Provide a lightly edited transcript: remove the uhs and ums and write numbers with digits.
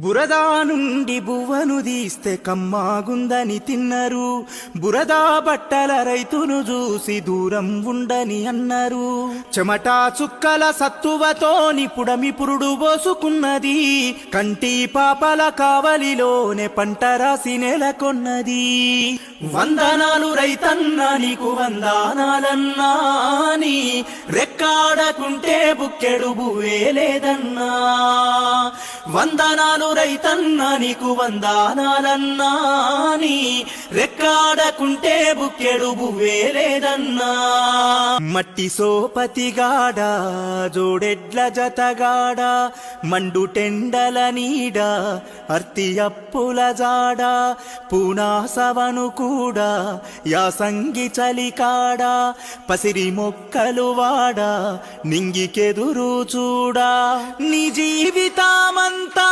బురదా నుండి బువ్వను తీస్తే కమ్మాగుందని తిన్నరు. బురదా బట్టల రైతును చూసి దూరం ఉండని అన్నారు. చెమటా చుక్కల సత్తువతోని పుడమి పురుడు పోసుకున్నది. కంటి పాపల కావలిలోనే పంట రాసి నెలకొన్నది. వందనాలు రైతన్నా నీకు వందనాలన్నా, నీ రెక్కాడకుంటే బుక్కెడు బువ్వే లేదన్నా. వందనాలు రైతన్నా నీకు వందనాలన్నా, నీ రెక్కాడకుంటే బుక్కెడు బువ్వే లేదన్నా. మట్టి సోపతిగాడ జోడెడ్ల జతగాడ, మండు టెండల నీడ అర్తి అప్పుల జాడ, పూనాసవను కూడా యాసంగి చలికాడ, పసిరి మొక్కలు వాడ నింగికెదురు చూడా. నీ జీవితమంతా